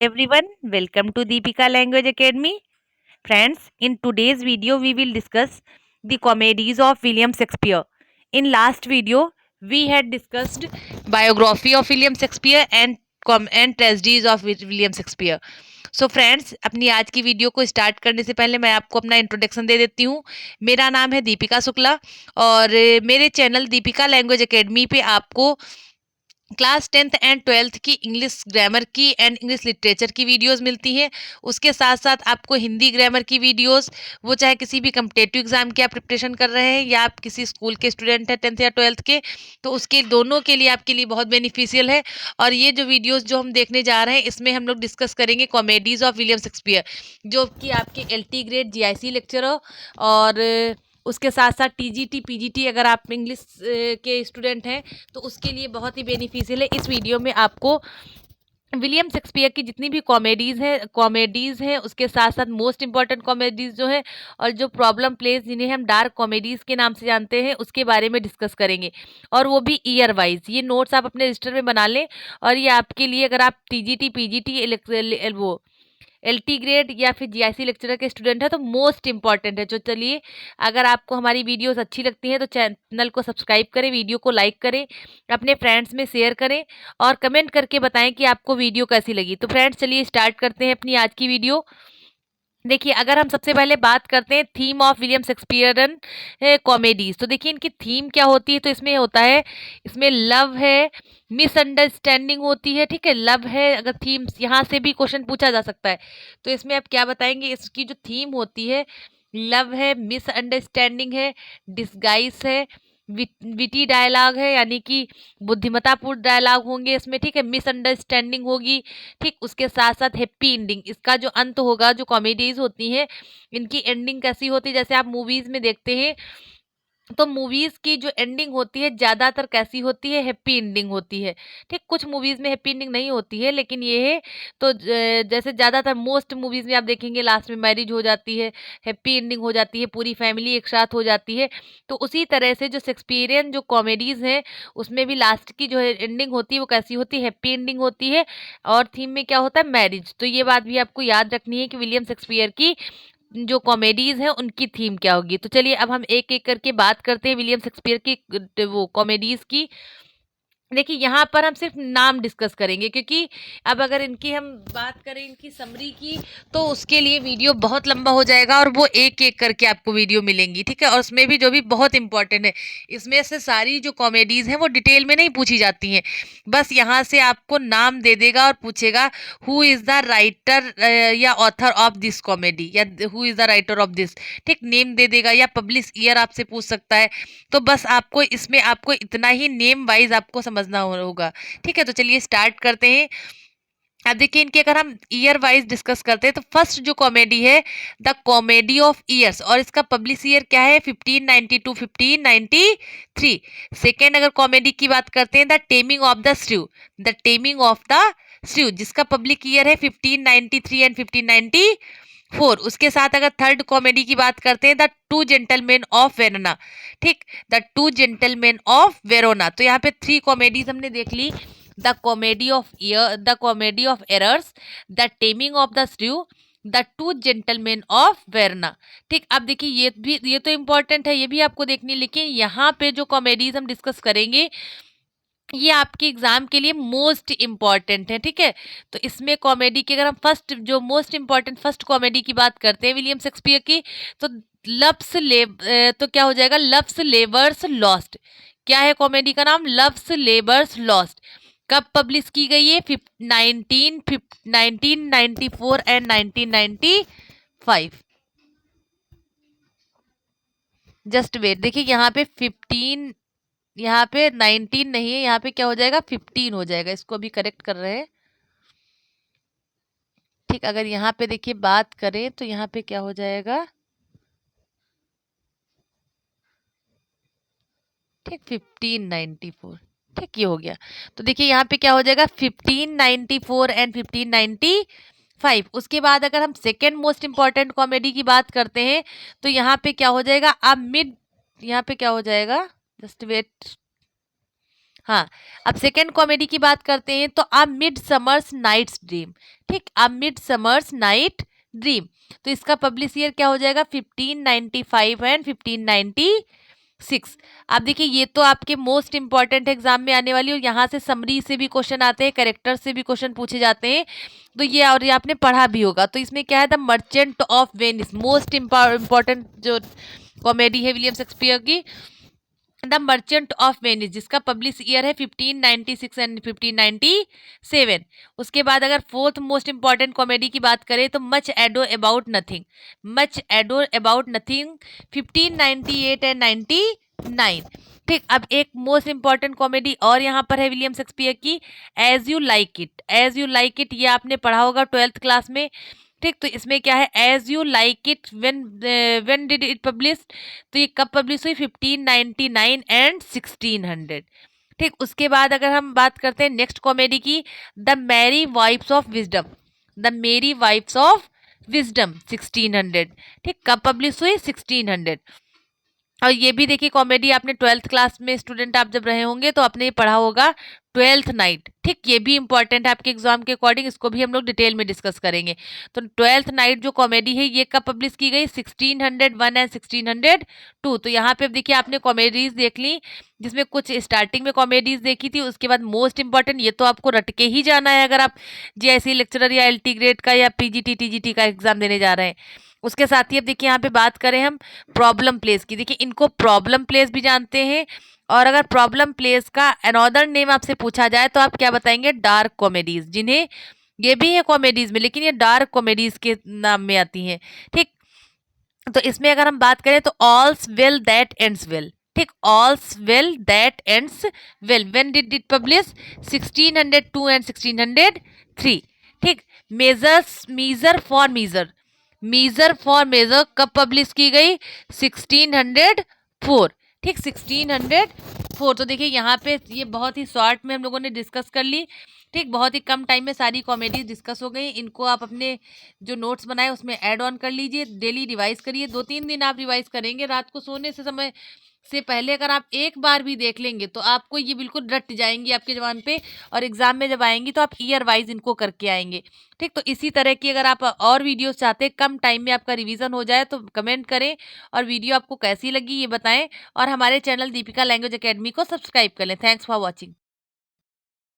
Everyone, welcome to Deepika Language Academy. Friends, in today's video we will discuss the comedies of William Shakespeare. In last video we had discussed biography of William Shakespeare and tragedies of William Shakespeare. So friends, अपनी आज की video को start करने से पहले मैं आपको अपना इंट्रोडक्शन दे देती हूँ। मेरा नाम है दीपिका शुक्ला और मेरे चैनल दीपिका लैंग्वेज एकेडमी पे आपको क्लास 10th एंड 12th की इंग्लिश ग्रामर की एंड इंग्लिश लिटरेचर की वीडियोस मिलती हैं। उसके साथ साथ आपको हिंदी ग्रामर की वीडियोस, वो चाहे किसी भी कम्पिटेटिव एग्जाम की आप प्रिपरेशन कर रहे हैं या आप किसी स्कूल के स्टूडेंट हैं 10th या 12th के, तो उसके दोनों के लिए आपके लिए बहुत बेनिफिशियल है। और ये जो वीडियोस जो हम देखने जा रहे हैं इसमें हम लोग डिस्कस करेंगे कॉमेडीज ऑफ विलियम शेक्सपियर, जो कि आपके LT ग्रेड GIC लेक्चर और उसके साथ साथ TGT PGT अगर आप इंग्लिश के स्टूडेंट हैं तो उसके लिए बहुत ही बेनिफिशियल है। इस वीडियो में आपको विलियम शेक्सपियर की जितनी भी कॉमेडीज़ हैं उसके साथ साथ मोस्ट इंपॉर्टेंट कॉमेडीज़ जो हैं और जो प्रॉब्लम प्लेस जिन्हें हम डार्क कॉमेडीज़ के नाम से जानते हैं उसके बारे में डिस्कस करेंगे, और वो भी ईयर वाइज। ये नोट्स आप अपने रजिस्टर में बना लें और ये आपके लिए, अगर आप TGT PGT वो LT ग्रेड या फिर GIC लेक्चरर के स्टूडेंट है तो मोस्ट इंपॉर्टेंट है। तो चलिए, अगर आपको हमारी वीडियोस अच्छी लगती हैं तो चैनल को सब्सक्राइब करें, वीडियो को लाइक करें, अपने फ्रेंड्स में शेयर करें और कमेंट करके बताएं कि आपको वीडियो कैसी लगी। तो फ्रेंड्स, चलिए स्टार्ट करते हैं अपनी आज की वीडियो। देखिए, अगर हम सबसे पहले बात करते हैं theme of William Shakespearean comedies, तो देखिए इनकी थीम क्या होती है। तो इसमें होता है, इसमें लव है, मिसअंडरस्टैंडिंग होती है, ठीक है, लव है। अगर थीम यहाँ से भी क्वेश्चन पूछा जा सकता है तो इसमें आप क्या बताएंगे। इसकी जो थीम होती है, लव है, मिसअंडरस्टैंडिंग है, डिस्गाइस है, विटी डायलॉग है, यानी कि बुद्धिमत्तापूर्ण डायलॉग होंगे इसमें, ठीक है, मिसअंडरस्टैंडिंग होगी, ठीक। उसके साथ साथ हैप्पी एंडिंग, इसका जो अंत होगा, जो कॉमेडीज होती हैं इनकी एंडिंग कैसी होती है, जैसे आप मूवीज में देखते हैं तो मूवीज की जो एंडिंग होती है ज्यादातर कैसी होती है, हैप्पी एंडिंग होती है, ठीक। कुछ मूवीज में हैप्पी एंडिंग नहीं होती है, लेकिन ये है तो जैसे ज्यादातर मोस्ट मूवीज में आप देखेंगे लास्ट में मैरिज हो जाती है, हैप्पी एंडिंग हो जाती है, पूरी फैमिली एक साथ हो जाती है। तो उसी तरह से जो शेक्सपियरियन जो कॉमेडीज हैं उसमें भी लास्ट की जो है एंडिंग होती है वो कैसी होती है, हैप्पी एंडिंग होती है। और थीम में क्या होता है, मैरिज। तो ये बात भी आपको याद रखनी है कि विलियम शेक्सपियर की जो कॉमेडीज हैं उनकी थीम क्या होगी। तो चलिए अब हम एक एक करके बात करते हैं विलियम शेक्सपियर की वो कॉमेडीज की। देखिए, यहाँ पर हम सिर्फ नाम डिस्कस करेंगे, क्योंकि अब अगर इनकी हम बात करें इनकी समरी की तो उसके लिए वीडियो बहुत लंबा हो जाएगा और वो एक एक करके आपको वीडियो मिलेंगी, ठीक है। और उसमें भी जो भी बहुत इंपॉर्टेंट है, इसमें से सारी जो कॉमेडीज हैं वो डिटेल में नहीं पूछी जाती हैं। बस यहाँ से आपको नाम दे देगा और पूछेगा हु इज़ द राइटर या ऑथर ऑफ दिस कॉमेडी, या who is the writer of this, ठीक, नेम दे देगा, या पब्लिश ईयर आपसे पूछ सकता है। तो बस आपको इसमें आपको इतना ही नेम वाइज आपको समझना होगा, ठीक है। तो चलिए स्टार्ट करते हैं। अब देखिए, इनके अगर हम ईयर वाइज डिस्कस करते हैं तो फर्स्ट जो कॉमेडी है, द कॉमेडी ऑफ ईयर्स, और इसका पब्लिश ईयर क्या है, 1592 1593। सेकेंड अगर कॉमेडी की बात करते हैं, the taming of the shrew, the taming of the श्रू, जिसका पब्लिक ईयर है 1593 एंड 1594। उसके साथ अगर थर्ड कॉमेडी की बात करते हैं, the two gentleman of Verona, ठीक, the two gentleman of Verona. तो यहाँ पे थ्री कॉमेडीज हमने देख ली, the comedy of errors, the taming of the shrew, the two gentleman of Verona, ठीक। अब देखिए, ये तो इम्पोर्टेंट है, ये भी आपको देखनी। लेकिन यहाँ पे जो कॉमेडीज हम डिस्कस करेंगे ये आपके एग्जाम के लिए मोस्ट इम्पॉर्टेंट है, ठीक है। तो इसमें कॉमेडी की अगर हम फर्स्ट जो मोस्ट इम्पॉर्टेंट फर्स्ट कॉमेडी की बात करते हैं विलियम शेक्सपियर की, तो तो क्या हो जाएगा, लव्स लेबर्स लॉस्ट। क्या है कॉमेडी का नाम, लव्स लेबर्स लॉस्ट। कब पब्लिश की गई है, 1994 एंड 1995। जस्ट वेट, देखिए यहाँ पे 15, यहाँ पे 19 नहीं है, यहाँ पे क्या हो जाएगा, 15 हो जाएगा। इसको अभी करेक्ट कर रहे हैं, ठीक। अगर यहाँ पे देखिए बात करें तो यहाँ पे क्या हो जाएगा, ठीक, 1594, ठीक, ये हो गया। तो देखिए यहाँ पे क्या हो जाएगा, 1594 एंड 1595। उसके बाद अगर हम सेकेंड मोस्ट इंपॉर्टेंट कॉमेडी की बात करते हैं तो यहाँ पे क्या हो जाएगा, अब मिड, यहाँ पे क्या हो जाएगा, जस्ट वेट, हाँ, अब सेकंड कॉमेडी की बात करते हैं तो a midsummer's night's dream. ठीक, a midsummer's night dream. तो इसका पब्लिश ईयर क्या हो जाएगा 1595 एंड 1596। अब देखिए ये तो आपके मोस्ट इंपॉर्टेंट एग्जाम में आने वाली, और यहाँ से समरी से भी क्वेश्चन आते हैं, कैरेक्टर से भी क्वेश्चन पूछे जाते हैं। तो ये और ये आपने पढ़ा भी होगा। तो इसमें क्या है, the merchant of Venice, most important जो कॉमेडी है विलियम शेक्सपियर की, द मर्चेंट ऑफ वेनिस, जिसका पब्लिश ईयर है 1596 एंड 1597। उसके बाद अगर फोर्थ मोस्ट इंपॉर्टेंट कॉमेडी की बात करें तो much ado about nothing, much ado about nothing 1598 and 99। ठीक, अब एक मोस्ट इंपॉर्टेंट कॉमेडी और यहाँ पर है विलियम शेक्सपियर की, as you like it. As you like it ये आपने पढ़ा होगा 12th क्लास में। ठीक, तो इसमें क्या है, as you like it when did it publish, तो ये कब पब्लिश हुई 1599 एंड 1600। ठीक, उसके बाद अगर हम बात करते हैं नेक्स्ट कॉमेडी की, the merry wives of wisdom, the merry wives of wisdom 1600। ठीक, कब पब्लिश हुई 1600। और ये भी देखिए कॉमेडी आपने 12th क्लास में स्टूडेंट आप जब रहे होंगे तो आपने ये पढ़ा होगा, ट्वेल्थ नाइट। ठीक, ये भी इंपॉर्टेंट है आपके एग्जाम के अकॉर्डिंग, इसको भी हम लोग डिटेल में डिस्कस करेंगे। तो ट्वेल्थ नाइट जो कॉमेडी है ये कब पब्लिश की गई 1601 एंड 1602। तो यहाँ पे अब देखिए आपने कॉमेडीज देख ली, जिसमें कुछ स्टार्टिंग में कॉमेडीज देखी थी, उसके बाद मोस्ट इंपॉर्टेंट ये तो आपको रट के ही जाना है अगर आप जीआईसी लेक्चरर या एलटी ग्रेड का या पीजीटी टीजीटी का एग्जाम देने जा रहे हैं। उसके साथ ही अब देखिए यहाँ पे बात करें हम प्रॉब्लम प्लेस की, देखिए इनको प्रॉब्लम प्लेस भी जानते हैं, और अगर प्रॉब्लम प्लेस का अनदर नेम आपसे पूछा जाए तो आप क्या बताएंगे, डार्क कॉमेडीज, जिन्हें ये भी है कॉमेडीज में लेकिन ये डार्क कॉमेडीज के नाम में आती हैं। ठीक, तो इसमें अगर हम बात करें तो all's well that ends well. ठीक, all's well that ends well, when did it publish 1602 and 1603। ठीक, measures measure for measure, measure for measure कब पब्लिश की गई 1604। ठीक, 1604। तो देखिए यहाँ पे ये बहुत ही शॉर्ट में हम लोगों ने डिस्कस कर ली। ठीक, बहुत ही कम टाइम में सारी कॉमेडीज डिस्कस हो गई। इनको आप अपने जो नोट्स बनाए उसमें ऐड ऑन कर लीजिए, डेली रिवाइज करिए। 2-3 दिन आप रिवाइज करेंगे, रात को सोने से समय से पहले अगर आप एक बार भी देख लेंगे तो आपको ये बिल्कुल रट जाएंगी आपके जबान पे, और एग्जाम में जब आएंगी तो आप ईयर वाइज इनको करके आएंगे। ठीक, तो इसी तरह की अगर आप और वीडियोस चाहते हैं कम टाइम में आपका रिवीजन हो जाए तो कमेंट करें, और वीडियो आपको कैसी लगी ये बताएं, और हमारे चैनल दीपिका लैंग्वेज एकेडमी को सब्सक्राइब कर लें। Thanks for watching.